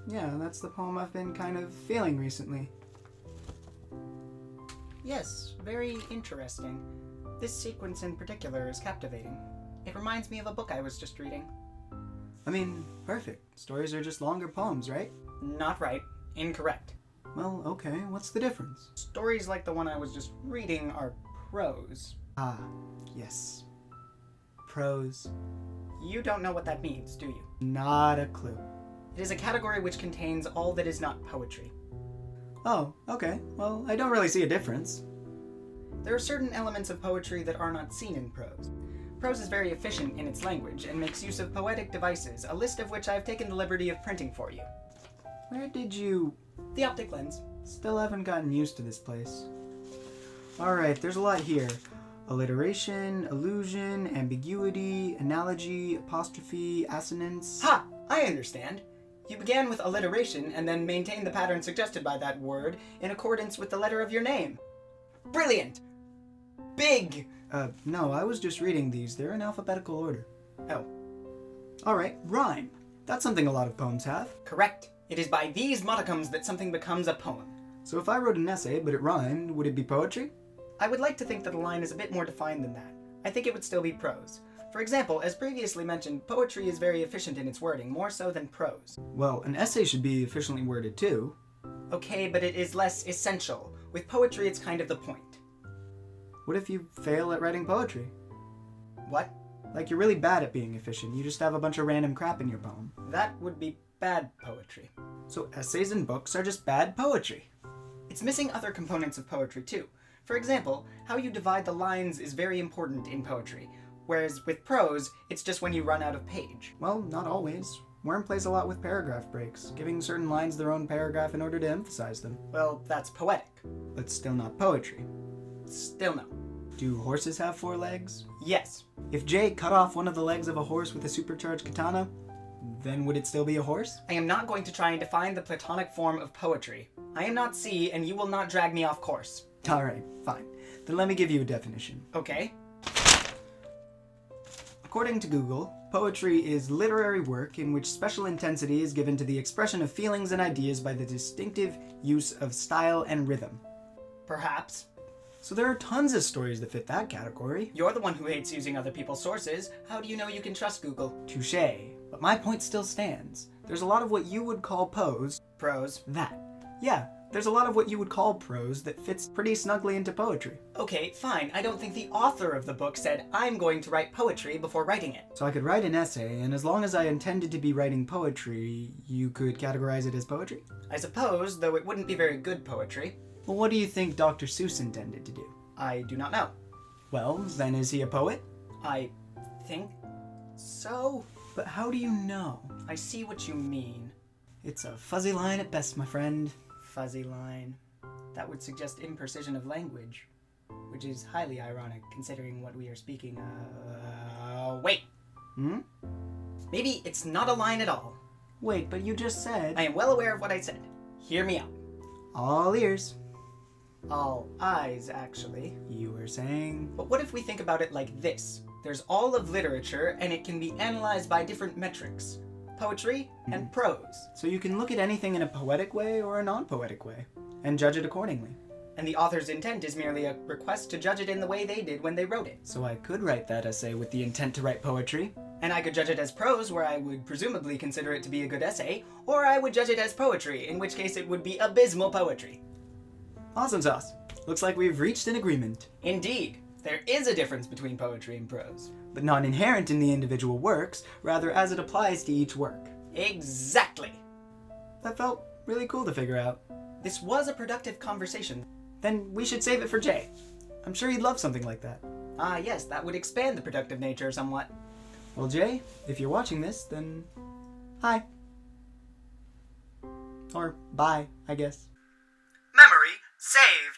Yeah, that's the poem I've been kind of feeling recently. Yes, very interesting. This sequence in particular is captivating. It reminds me of a book I was just reading. I mean, perfect. Stories are just longer poems, right? Not right. Incorrect. Well, okay, what's the difference? Stories like the one I was just reading are prose. Ah, yes. Prose. You don't know what that means, do you? Not a clue. It is a category which contains all that is not poetry. Oh, okay. Well, I don't really see a difference. There are certain elements of poetry that are not seen in prose. Prose is very efficient in its language and makes use of poetic devices, a list of which I've taken the liberty of printing for you. Where did you... The optic lens. Still haven't gotten used to this place. Alright, there's a lot here. Alliteration, allusion, ambiguity, analogy, apostrophe, assonance... Ha! I understand. You began with alliteration and then maintained the pattern suggested by that word in accordance with the letter of your name. Brilliant! Big! No, I was just reading these. They're in alphabetical order. Oh. Alright, rhyme. That's something a lot of poems have. Correct. It is by these modicums that something becomes a poem. So if I wrote an essay, but it rhymed, would it be poetry? I would like to think that a line is a bit more defined than that. I think it would still be prose. For example, as previously mentioned, poetry is very efficient in its wording, more so than prose. Well, an essay should be efficiently worded too. Okay, but it is less essential. With poetry, it's kind of the point. What if you fail at writing poetry? What? Like you're really bad at being efficient, you just have a bunch of random crap in your poem. That would be bad poetry. So essays and books are just bad poetry. It's missing other components of poetry too. For example, how you divide the lines is very important in poetry, whereas with prose, it's just when you run out of page. Well, not always. Worm plays a lot with paragraph breaks, giving certain lines their own paragraph in order to emphasize them. Well, that's poetic. But still not poetry. Still no. Do horses have 4 legs? Yes. If Jay cut off one of the legs of a horse with a supercharged katana, then would it still be a horse? I am not going to try and define the Platonic form of poetry. I am not C, and you will not drag me off course. Alright, fine. Then let me give you a definition. Okay. According to Google, poetry is literary work in which special intensity is given to the expression of feelings and ideas by the distinctive use of style and rhythm. Perhaps. So there are tons of stories that fit that category. You're the one who hates using other people's sources. How do you know you can trust Google? Touché. But my point still stands. There's a lot of what you would call prose. Prose. That. Yeah, there's a lot of what you would call prose that fits pretty snugly into poetry. Okay, fine. I don't think the author of the book said, I'm going to write poetry before writing it. So I could write an essay, and as long as I intended to be writing poetry, you could categorize it as poetry? I suppose, though it wouldn't be very good poetry. Well, what do you think Dr. Seuss intended to do? I do not know. Well, then is he a poet? I think so. But how do you know? I see what you mean. It's a fuzzy line at best, my friend. Fuzzy line. That would suggest imprecision of language, which is highly ironic considering what we are speaking of. Wait! Maybe it's not a line at all. Wait, but you just said... I am well aware of what I said. Hear me out. All ears. All eyes, actually. You were saying... But what if we think about it like this? There's all of literature, and it can be analyzed by different metrics. Poetry and prose. So you can look at anything in a poetic way or a non-poetic way, and judge it accordingly. And the author's intent is merely a request to judge it in the way they did when they wrote it. So I could write that essay with the intent to write poetry. And I could judge it as prose, where I would presumably consider it to be a good essay, or I would judge it as poetry, in which case it would be abysmal poetry. Awesome sauce. Looks like we've reached an agreement. Indeed. There is a difference between poetry and prose. But not inherent in the individual works, rather as it applies to each work. Exactly. That felt really cool to figure out. This was a productive conversation. Then we should save it for Jay. I'm sure he'd love something like that. Ah, yes, that would expand the productive nature somewhat. Well, Jay, if you're watching this, then hi. Or bye, I guess. Memory saved.